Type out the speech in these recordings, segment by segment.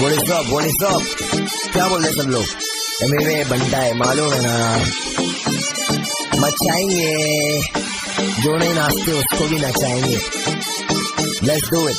बोली सब क्या बोल रहे सब लोग? एमवे बनता है मालूम है ना, मचाएंगे जो नहीं नाचते उसको भी नचाएंगे। Let's do it.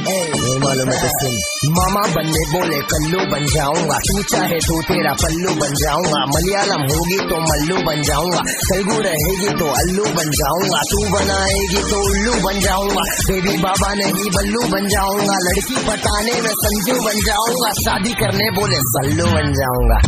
नहीं मालूम है तो सुन। मामा बनने बोले कल्लू बन जाऊंगा, तू चाहे तो तेरा पल्लू बन जाऊंगा। मलयालम होगी तो मल्लू बन जाऊंगा, तेलुगु रहेगी तो अल्लू बन जाऊंगा। तू बनाएगी तो उल्लू बन जाऊंगा, बेबी बाबा नहीं बल्लू बन जाऊंगा। लड़की पटाने में संजू बन जाऊंगा, शादी करने बोले सल्लू बन जाऊंगा।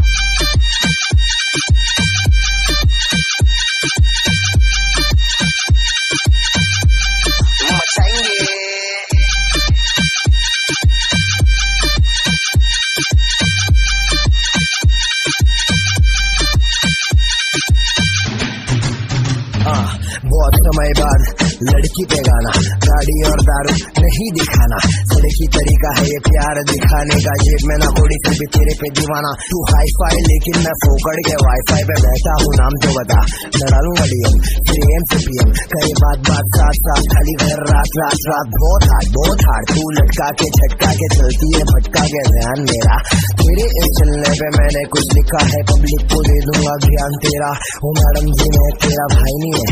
बहुत समय बाद लड़की पे गाना, गाड़ी और दारू नहीं दिखाना। सड़की तरीका है ये प्यार दिखाने का, जेब में ना थोड़ी सी भी तेरे पे दीवाना। तू हाई फाई लेकिन मैं फोकड़ के वाईफाई पे बैठा हूँ, नाम तो बता। लड़ा लूंगा डीएम फिर एम से पीएम, करे बात साथ साथ खाली घर रात रात रात। बहुत हार्ड तू लटका के झटका के चलती है, भटका के ध्यान मेरा। तेरे इस चलने पे मैंने कुछ लिखा है, पब्लिक को दे दूंगा ज्ञान तेरा। ओ मैडम जी मैं तेरा भाई नहीं है,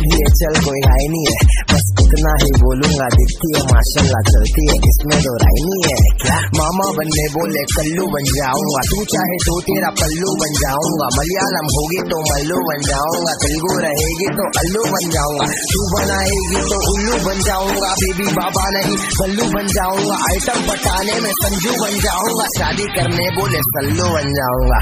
ये चल कोई हाई नहीं है। बस इतना ही बोलूंगा, दिखती है माशाल्लाह चलती है, इसमें दो राय नहीं है क्या? मामा बनने बोले कल्लू बन जाऊंगा, तू चाहे तो तेरा पल्लू बन जाऊंगा। मलयालम होगी तो मल्लू बन जाऊंगा, तेलुगु रहेगी तो अल्लू बन जाऊंगा। तू बनाएगी तो उल्लू बन जाऊंगा, बेबी बाबा नहीं बल्लू बन जाऊंगा। आइटम पटाने में संजू बन जाऊंगा, शादी करने बोले सल्लू बन जाऊंगा।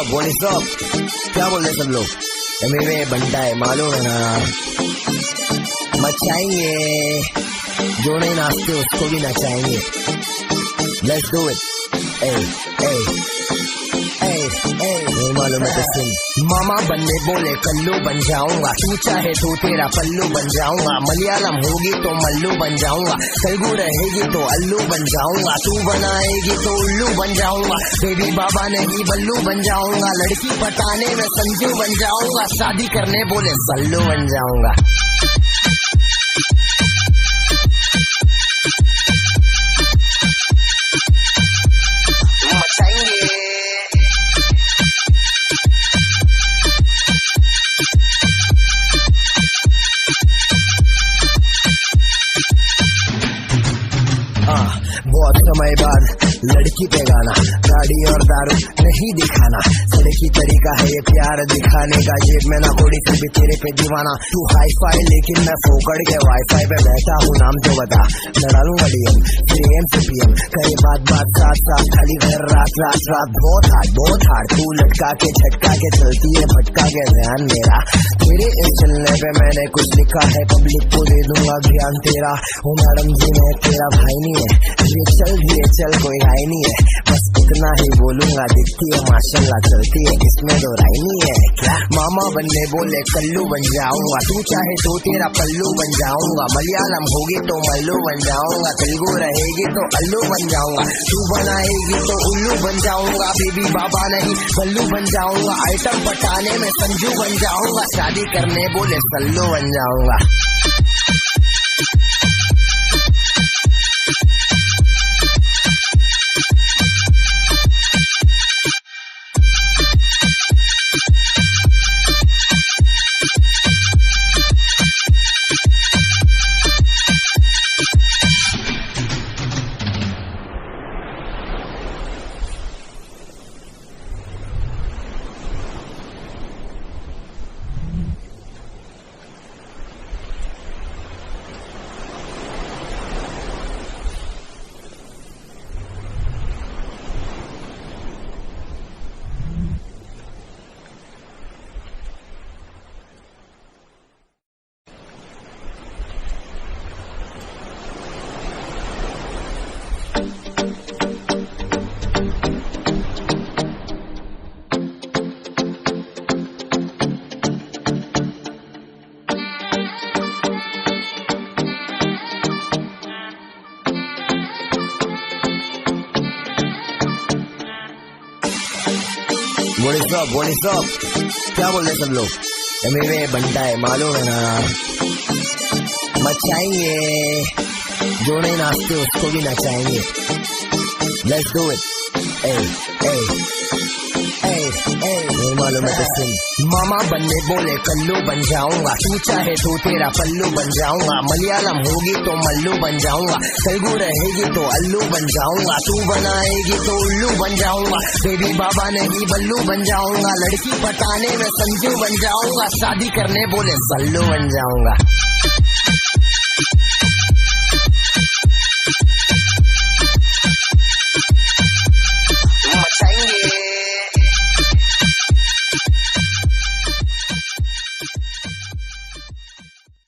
बोली सब क्या बोल रहे सब लोग? एमवे बनता है मालूम है ना, मचाएंगे जो नहीं नाचते उसको भी नचाएंगे। Let's do it. नहीं मालूम है तो सुन। मामा बनने बोले कल्लू बन जाऊंगा, तू चाहे तो तेरा पल्लू बन जाऊंगा। मलयालम होगी तो मल्लू बन जाऊंगा, तेलुगु रहेगी तो अल्लू बन जाऊंगा। तू बनाएगी तो उल्लू बन जाऊंगा, बेबी बाबा नहीं बल्लू बन जाऊंगा। लड़की पटाने में संजू बन जाऊंगा, शादी करने बोले सल्लू बन जाऊंगा। बहुत समय बाद लड़की पे गाना, गाड़ी और दारू नहीं दिखाना। सड़की तरीका है ये प्यार दिखाने का, जेब में ना थोड़ी सी भी तेरे पे दीवाना। तू हाई फाई लेकिन मैं फोकड़ के वाईफाई पे बैठा हूँ, नाम तो बता। लड़ा लूंगा डीएम फिर एम से पीएम, करे बात साथ साथ खाली घर रात रात रात। बहुत हार्ड तू लटका के झटका के चलती है, भटका के ध्यान मेरा। तेरे इस चलने पे मैंने कुछ लिखा है, पब्लिक को दे दूंगा ज्ञान तेरा। ओ मैडम जी मैं तेरा भाई नहीं है, ये चल कोई हाई नहीं है। बस इतना ही बोलूंगा, दिखती है माशाल्लाह चलती है, इसमें दो राय नहीं है क्या? मामा बनने बोले कल्लू बन जाऊंगा, तू चाहे तो तेरा पल्लू बन जाऊंगा। मलयालम होगी तो मल्लू बन जाऊंगा, तेलुगु रहेगी तो अल्लू बन जाऊंगा। तू बनाएगी तो उल्लू बन जाऊंगा, बेबी बाबा नहीं बल्लू बन जाऊंगा। आइटम पटाने में संजू बन जाऊंगा, शादी करने बोले सल्लू बन जाऊंगा। what is up? क्या बोल रहे सब लोग? MMA बनता है मालूम है ना, मचाएंगे, जो नहीं नाचते उसको भी नचाएंगे. Let's do it. Hey, hey. नहीं मालूम है तो सुन. मामा बनने बोले कल्लू बन जाऊंगा, तू चाहे तो तेरा पल्लू बन जाऊंगा. मलयालम होगी तो मल्लू बन जाऊंगा, तेलुगु रहेगी तो अल्लू बन जाऊंगा. तू बनाएगी तो उल्लू बन जाऊंगा, बेबी बाबा नहीं बल्लू बन जाऊंगा. लड़की पटाने में संजू बन जाऊंगा, शादी करने बोले सल्लू बन जाऊंगा.